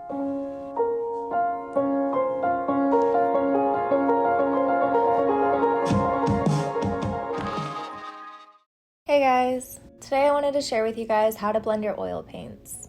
Hey guys! Today I wanted to share with you guys how to blend your oil paints.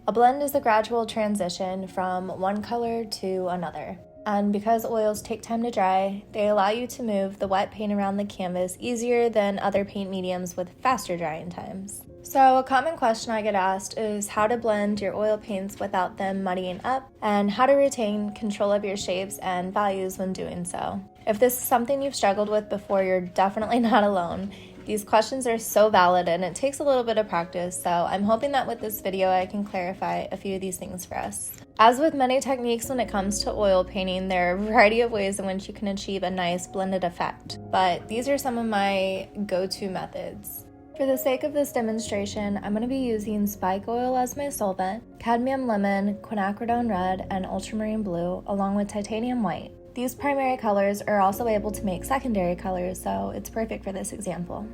A blend is a gradual transition from one color to another. And because oils take time to dry, they allow you to move the wet paint around the canvas easier than other paint mediums with faster drying times. So a common question I get asked is how to blend your oil paints without them muddying up, and how to retain control of your shapes and values when doing so. If this is something you've struggled with before, you're definitely not alone. These questions are so valid and it takes a little bit of practice, so I'm hoping that with this video I can clarify a few of these things for us. As with many techniques when it comes to oil painting, there are a variety of ways in which you can achieve a nice blended effect, but these are some of my go-to methods. For the sake of this demonstration, I'm going to be using spike oil as my solvent, cadmium lemon, quinacridone red, and ultramarine blue, along with titanium white. These primary colors are also able to make secondary colors, so it's perfect for this example.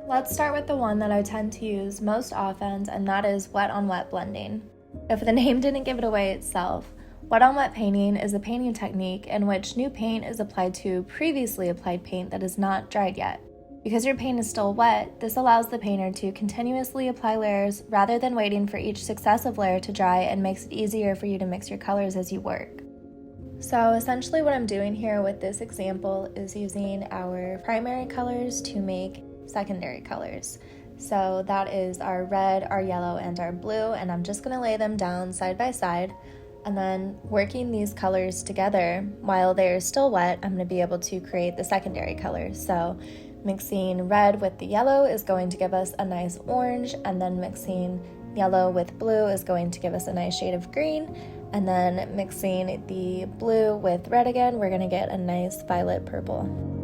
Let's start with the one that I tend to use most often, and that is wet on wet blending. If the name didn't give it away itself, wet on wet painting is a painting technique in which new paint is applied to previously applied paint that is not dried yet. Because your paint is still wet, this allows the painter to continuously apply layers rather than waiting for each successive layer to dry, and makes it easier for you to mix your colors as you work. So essentially what I'm doing here with this example is using our primary colors to make secondary colors. So that is our red, our yellow, and our blue, and I'm just going to lay them down side by side. And then working these colors together while they're still wet, I'm going to be able to create the secondary colors. So mixing red with the yellow is going to give us a nice orange, and then mixing yellow with blue is going to give us a nice shade of green, and then mixing the blue with red again, we're going to get a nice violet purple.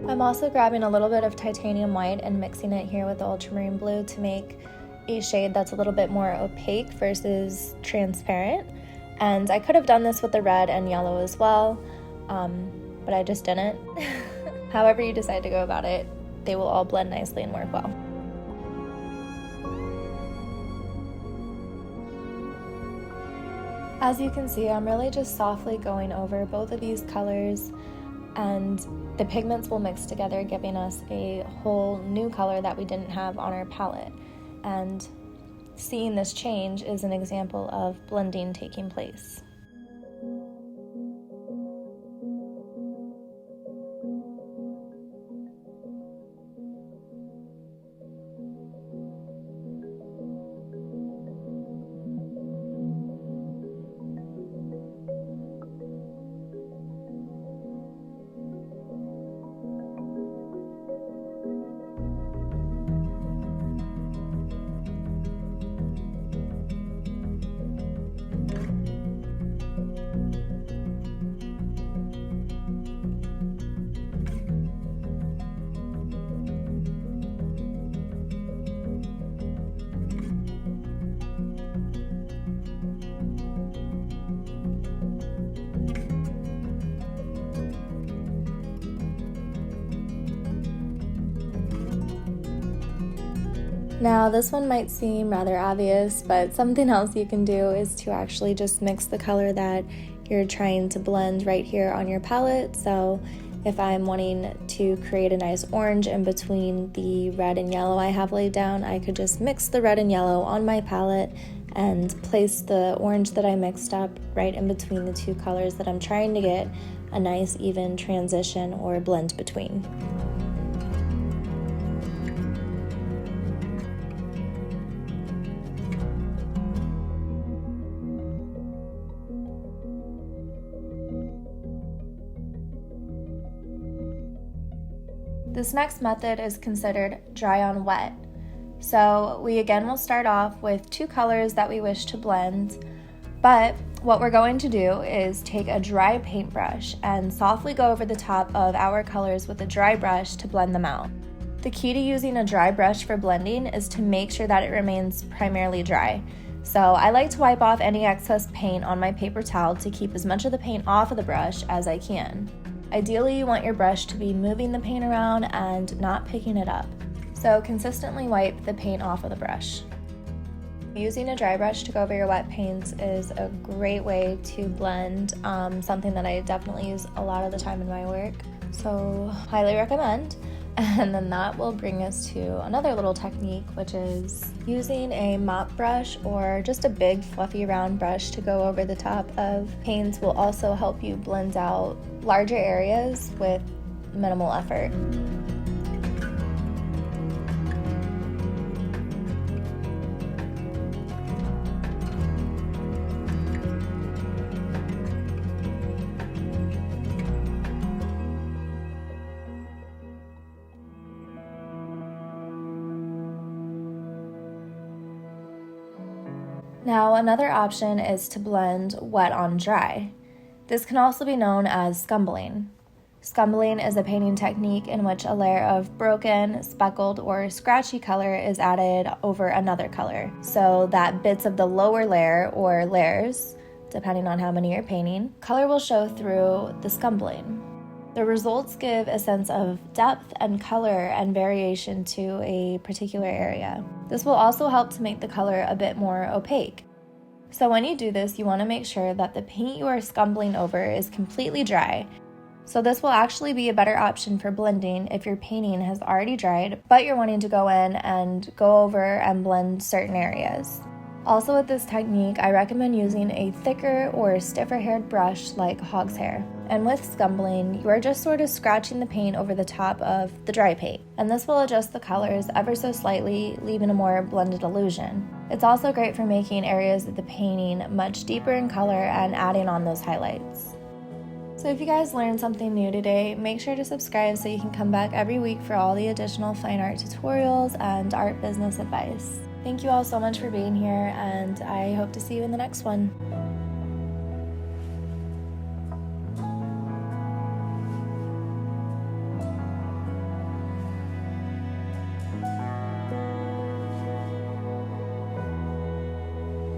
I'm also grabbing a little bit of titanium white and mixing it here with the ultramarine blue to make a shade that's a little bit more opaque versus transparent. And I could have done this with the red and yellow as well, but I just didn't. However you decide to go about it, they will all blend nicely and work well. As you can see, I'm really just softly going over both of these colors, and the pigments will mix together, giving us a whole new color that we didn't have on our palette. And seeing this change is an example of blending taking place. Now this one might seem rather obvious, but something else you can do is to actually just mix the color that you're trying to blend right here on your palette. So if I'm wanting to create a nice orange in between the red and yellow I have laid down, I could just mix the red and yellow on my palette and place the orange that I mixed up right in between the two colors that I'm trying to get a nice even transition or blend between. This next method is considered dry on wet. So we again will start off with two colors that we wish to blend, but What we're going to do is take a dry paintbrush and softly go over the top of our colors with a dry brush to blend them out. The key to using a dry brush for blending is to make sure that it remains primarily dry. So I like to wipe off any excess paint on my paper towel to keep as much of the paint off of the brush as I can. Ideally, you want your brush to be moving the paint around and not picking it up. So consistently wipe the paint off of the brush. Using a dry brush to go over your wet paints is a great way to blend, something that I definitely use a lot of the time in my work, so highly recommend. And then that will bring us to another little technique, which is using a mop brush or just a big fluffy round brush to go over the top of paints will also help you blend out larger areas with minimal effort. Now, another option is to blend wet on dry. This can also be known as scumbling. Scumbling is a painting technique in which a layer of broken, speckled, or scratchy color is added over another color, so that bits of the lower layer or layers, depending on how many you're painting, color will show through the scumbling. The results give a sense of depth and color and variation to a particular area. This will also help to make the color a bit more opaque. So when you do this, you want to make sure that the paint you are scumbling over is completely dry. So this will actually be a better option for blending if your painting has already dried, but you're wanting to go in and go over and blend certain areas. Also with this technique, I recommend using a thicker or stiffer haired brush like hog's hair. And with scumbling, you are just sort of scratching the paint over the top of the dry paint. And this will adjust the colors ever so slightly, leaving a more blended illusion. It's also great for making areas of the painting much deeper in color and adding on those highlights. So if you guys learned something new today, make sure to subscribe so you can come back every week for all the additional fine art tutorials and art business advice. Thank you all so much for being here, and I hope to see you in the next one.